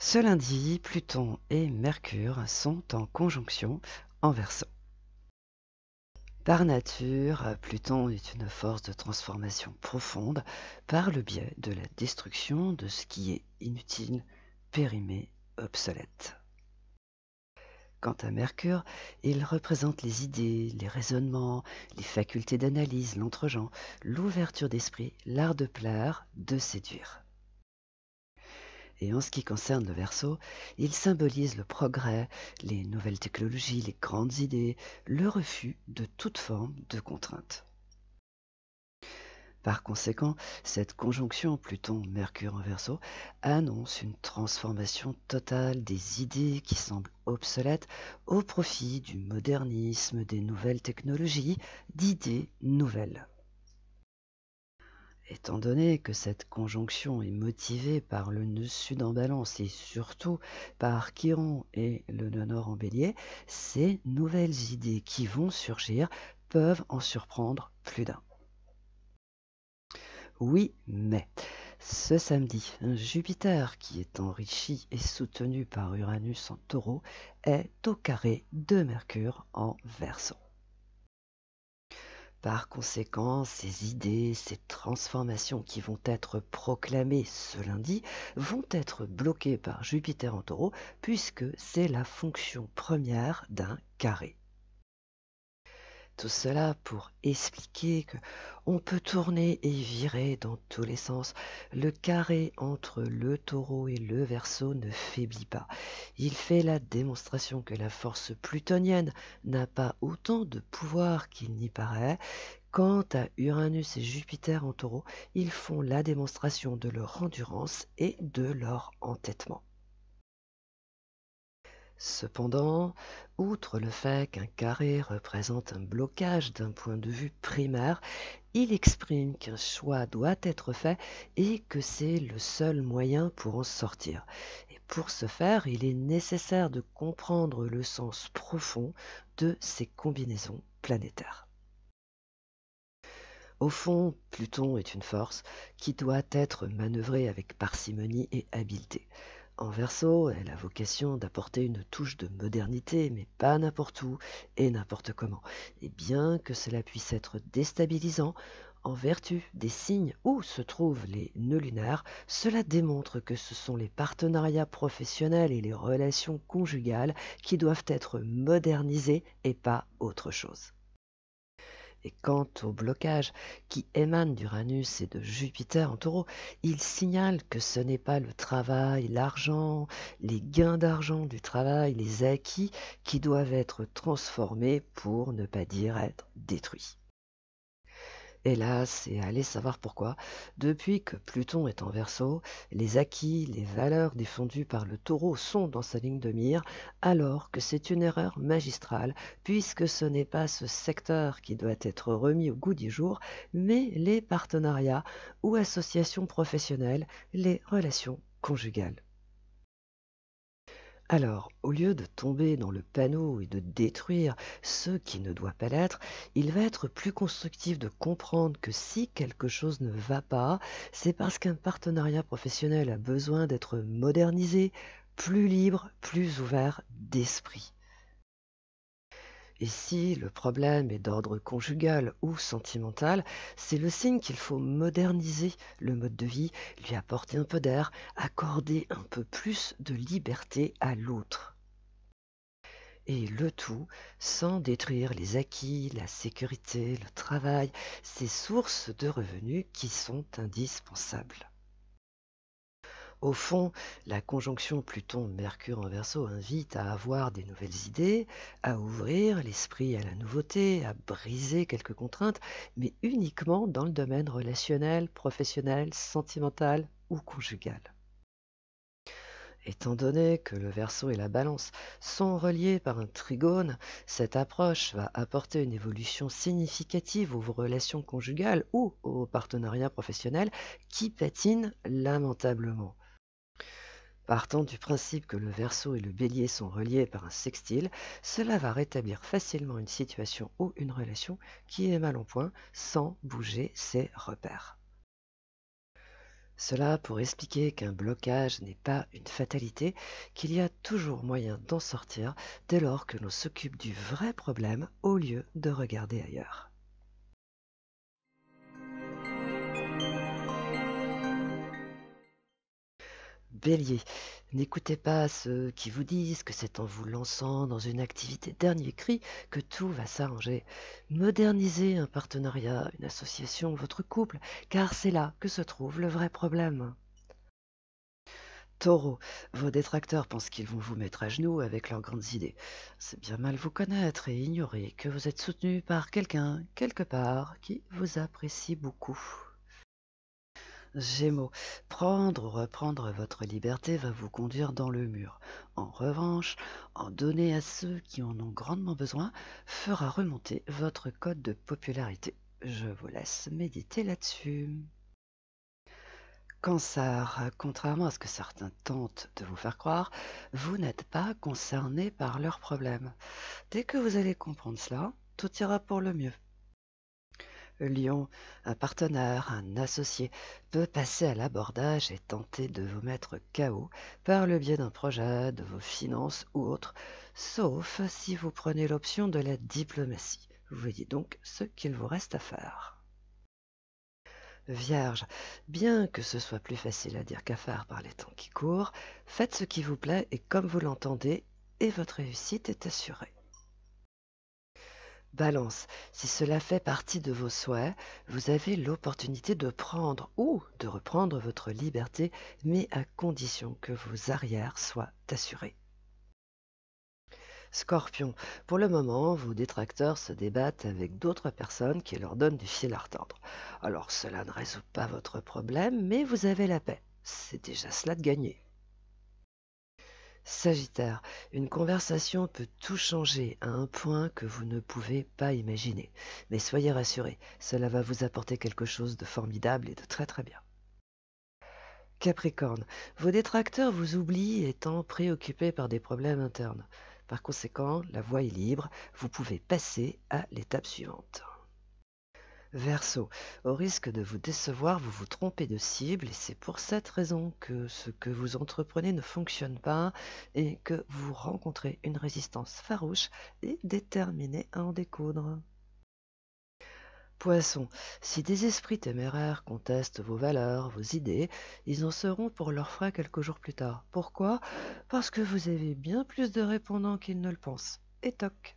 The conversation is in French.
Ce lundi, Pluton et Mercure sont en conjonction en Verseau. Par nature, Pluton est une force de transformation profonde par le biais de la destruction de ce qui est inutile, périmé, obsolète. Quant à Mercure, il représente les idées, les raisonnements, les facultés d'analyse, l'entre-gens, l'ouverture d'esprit, l'art de plaire, de séduire. Et en ce qui concerne le Verseau, il symbolise le progrès, les nouvelles technologies, les grandes idées, le refus de toute forme de contrainte. Par conséquent, cette conjonction Pluton-Mercure en Verseau annonce une transformation totale des idées qui semblent obsolètes au profit du modernisme, des nouvelles technologies, d'idées nouvelles. Étant donné que cette conjonction est motivée par le nœud sud en Balance et surtout par Chiron et le nœud nord en Bélier, ces nouvelles idées qui vont surgir peuvent en surprendre plus d'un. Oui, mais ce samedi, Jupiter, qui est enrichi et soutenu par Uranus en Taureau, est au carré de Mercure en Verseau. Par conséquent, ces idées, ces transformations qui vont être proclamées ce lundi vont être bloquées par Jupiter en Taureau puisque c'est la fonction première d'un carré. Tout cela pour expliquer que on peut tourner et virer dans tous les sens. Le carré entre le Taureau et le Verseau ne faiblit pas. Il fait la démonstration que la force plutonienne n'a pas autant de pouvoir qu'il n'y paraît. Quant à Uranus et Jupiter en Taureau, ils font la démonstration de leur endurance et de leur entêtement. Cependant, outre le fait qu'un carré représente un blocage d'un point de vue primaire, il exprime qu'un choix doit être fait et que c'est le seul moyen pour en sortir. Et pour ce faire, il est nécessaire de comprendre le sens profond de ces combinaisons planétaires. Au fond, Pluton est une force qui doit être manœuvrée avec parcimonie et habileté. En Verseau, elle a vocation d'apporter une touche de modernité, mais pas n'importe où et n'importe comment. Et bien que cela puisse être déstabilisant, en vertu des signes où se trouvent les nœuds lunaires, cela démontre que ce sont les partenariats professionnels et les relations conjugales qui doivent être modernisés et pas autre chose. Et quant au blocage qui émane d'Uranus et de Jupiter en Taureau, il signale que ce n'est pas le travail, l'argent, les gains d'argent du travail, les acquis qui doivent être transformés pour ne pas dire être détruits. Hélas, et allez savoir pourquoi, depuis que Pluton est en Verseau, les acquis, les valeurs défendues par le Taureau sont dans sa ligne de mire, alors que c'est une erreur magistrale, puisque ce n'est pas ce secteur qui doit être remis au goût du jour, mais les partenariats ou associations professionnelles, les relations conjugales. Alors, au lieu de tomber dans le panneau et de détruire ce qui ne doit pas l'être, il va être plus constructif de comprendre que si quelque chose ne va pas, c'est parce qu'un partenariat professionnel a besoin d'être modernisé, plus libre, plus ouvert d'esprit. Et si le problème est d'ordre conjugal ou sentimental, c'est le signe qu'il faut moderniser le mode de vie, lui apporter un peu d'air, accorder un peu plus de liberté à l'autre. Et le tout sans détruire les acquis, la sécurité, le travail, ces sources de revenus qui sont indispensables. Au fond, la conjonction Pluton-Mercure en Verseau invite à avoir des nouvelles idées, à ouvrir l'esprit à la nouveauté, à briser quelques contraintes, mais uniquement dans le domaine relationnel, professionnel, sentimental ou conjugal. Étant donné que le Verseau et la Balance sont reliés par un trigone, cette approche va apporter une évolution significative aux relations conjugales ou aux partenariats professionnels qui patinent lamentablement. Partant du principe que le Verseau et le Bélier sont reliés par un sextile, cela va rétablir facilement une situation ou une relation qui est mal en point sans bouger ses repères. Cela pour expliquer qu'un blocage n'est pas une fatalité, qu'il y a toujours moyen d'en sortir dès lors que l'on s'occupe du vrai problème au lieu de regarder ailleurs. Bélier, n'écoutez pas ceux qui vous disent que c'est en vous lançant dans une activité dernier cri que tout va s'arranger. Modernisez un partenariat, une association, votre couple, car c'est là que se trouve le vrai problème. Taureau, vos détracteurs pensent qu'ils vont vous mettre à genoux avec leurs grandes idées. C'est bien mal vous connaître et ignorer que vous êtes soutenu par quelqu'un, quelque part, qui vous apprécie beaucoup. Gémeaux, prendre ou reprendre votre liberté va vous conduire dans le mur. En revanche, en donner à ceux qui en ont grandement besoin fera remonter votre code de popularité. Je vous laisse méditer là-dessus. Cancer, contrairement à ce que certains tentent de vous faire croire, vous n'êtes pas concerné par leurs problèmes. Dès que vous allez comprendre cela, tout ira pour le mieux. Lion, un partenaire, un associé peut passer à l'abordage et tenter de vous mettre KO par le biais d'un projet, de vos finances ou autre, sauf si vous prenez l'option de la diplomatie. Vous voyez donc ce qu'il vous reste à faire. Vierge, bien que ce soit plus facile à dire qu'à faire par les temps qui courent, faites ce qui vous plaît et comme vous l'entendez, et votre réussite est assurée. Balance, si cela fait partie de vos souhaits, vous avez l'opportunité de prendre ou de reprendre votre liberté, mais à condition que vos arrières soient assurés. Scorpion, pour le moment, vos détracteurs se débattent avec d'autres personnes qui leur donnent du fil à retordre. Alors cela ne résout pas votre problème, mais vous avez la paix. C'est déjà cela de gagner. Sagittaire, une conversation peut tout changer à un point que vous ne pouvez pas imaginer. Mais soyez rassurés, cela va vous apporter quelque chose de formidable et de très très bien. Capricorne, vos détracteurs vous oublient étant préoccupés par des problèmes internes. Par conséquent, la voie est libre, vous pouvez passer à l'étape suivante. Verseau, au risque de vous décevoir, vous vous trompez de cible et c'est pour cette raison que ce que vous entreprenez ne fonctionne pas et que vous rencontrez une résistance farouche et déterminée à en découdre. Poisson, si des esprits téméraires contestent vos valeurs, vos idées, ils en seront pour leurs frais quelques jours plus tard. Pourquoi? Parce que vous avez bien plus de répondants qu'ils ne le pensent. Et toc.